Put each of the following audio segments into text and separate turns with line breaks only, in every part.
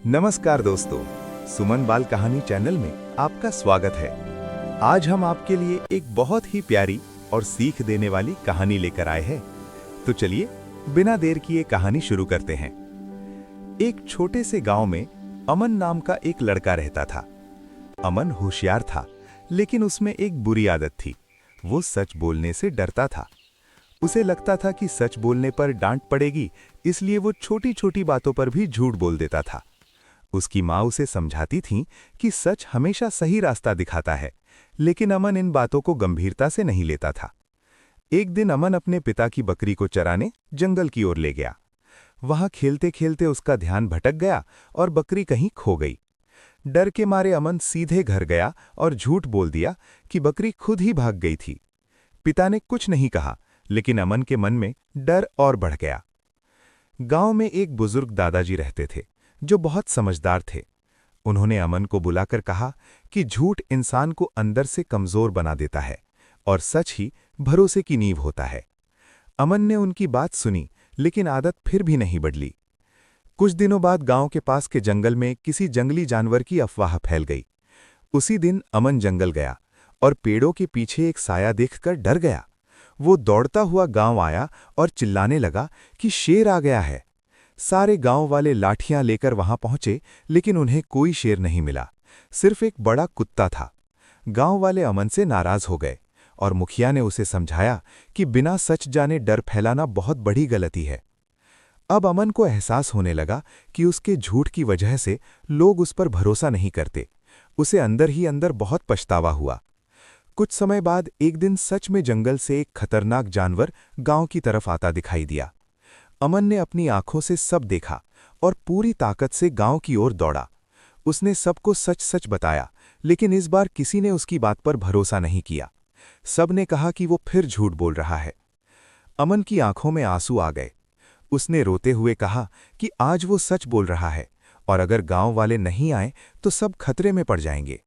नमस्कार दोस्तों, सुमन बाल कहानी चैनल में आपका स्वागत है। आज हम आपके लिए एक बहुत ही प्यारी और सीख देने वाली कहानी लेकर आए हैं। तो चलिए बिना देर किए कहानी शुरू करते हैं। एक छोटे से गांव में अमन नाम का एक लड़का रहता था। अमन होशियार था, लेकिन उसमें एक बुरी आदत थी। वो सच बोलने से डरता था। उसे लगता था कि सच बोलने पर डांट पड़ेगी, इसलिए वो छोटी छोटी बातों पर भी झूठ बोल देता था। उसकी माँ उसे समझाती थी कि सच हमेशा सही रास्ता दिखाता है, लेकिन अमन इन बातों को गंभीरता से नहीं लेता था। एक दिन अमन अपने पिता की बकरी को चराने जंगल की ओर ले गया। वहां खेलते खेलते उसका ध्यान भटक गया और बकरी कहीं खो गई। डर के मारे अमन सीधे घर गया और झूठ बोल दिया कि बकरी खुद ही भाग गई थी। पिता ने कुछ नहीं कहा, लेकिन अमन के मन में डर और बढ़ गया। गांव में एक बुजुर्ग दादाजी रहते थे, जो बहुत समझदार थे। उन्होंने अमन को बुलाकर कहा कि झूठ इंसान को अंदर से कमजोर बना देता है और सच ही भरोसे की नींव होता है। अमन ने उनकी बात सुनी, लेकिन आदत फिर भी नहीं बदली। कुछ दिनों बाद गांव के पास के जंगल में किसी जंगली जानवर की अफवाह फैल गई। उसी दिन अमन जंगल गया और पेड़ों के पीछे एक साया देखकर डर गया। वो दौड़ता हुआ गांव आया और चिल्लाने लगा कि शेर आ गया है। सारे गांव वाले लाठियां लेकर वहां पहुंचे, लेकिन उन्हें कोई शेर नहीं मिला। सिर्फ एक बड़ा कुत्ता था। गांव वाले अमन से नाराज हो गए और मुखिया ने उसे समझाया कि बिना सच जाने डर फैलाना बहुत बड़ी गलती है। अब अमन को एहसास होने लगा कि उसके झूठ की वजह से लोग उस पर भरोसा नहीं करते। उसे अंदर ही अंदर बहुत पछतावा हुआ। कुछ समय बाद एक दिन सच में जंगल से एक खतरनाक जानवर गांव की तरफ आता दिखाई दिया। अमन ने अपनी आंखों से सब देखा और पूरी ताकत से गांव की ओर दौड़ा। उसने सबको सच सच बताया, लेकिन इस बार किसी ने उसकी बात पर भरोसा नहीं किया। सब ने कहा कि वो फिर झूठ बोल रहा है। अमन की आंखों में आंसू आ गए। उसने रोते हुए कहा कि आज वो सच बोल रहा है और अगर गांव वाले नहीं आए तो सब खतरे में पड़ जाएंगे।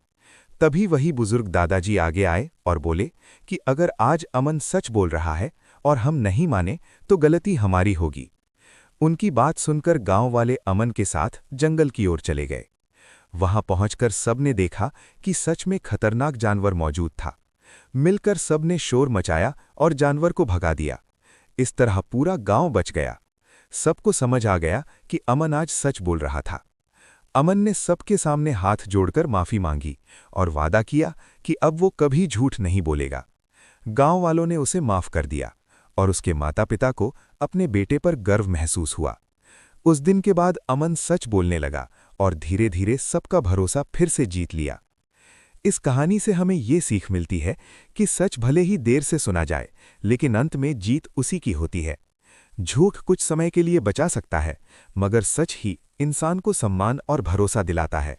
तभी वही बुजुर्ग दादाजी आगे आए और बोले कि अगर आज अमन सच बोल रहा है और हम नहीं माने तो गलती हमारी होगी। उनकी बात सुनकर गांव वाले अमन के साथ जंगल की ओर चले गए। वहां पहुंचकर सबने देखा कि सच में खतरनाक जानवर मौजूद था। मिलकर सबने शोर मचाया और जानवर को भगा दिया। इस तरह पूरा गांव बच गया। सबको समझ आ गया कि अमन आज सच बोल रहा था। अमन ने सबके सामने हाथ जोड़कर माफी मांगी और वादा किया कि अब वो कभी झूठ नहीं बोलेगा। गांव वालों ने उसे माफ कर दिया और उसके माता-पिता को अपने बेटे पर गर्व महसूस हुआ। उस दिन के बाद अमन सच बोलने लगा और धीरे धीरे सबका भरोसा फिर से जीत लिया। इस कहानी से हमें ये सीख मिलती है कि सच भले ही देर से सुना जाए, लेकिन अंत में जीत उसी की होती है। झूठ कुछ समय के लिए बचा सकता है, मगर सच ही इंसान को सम्मान और भरोसा दिलाता है।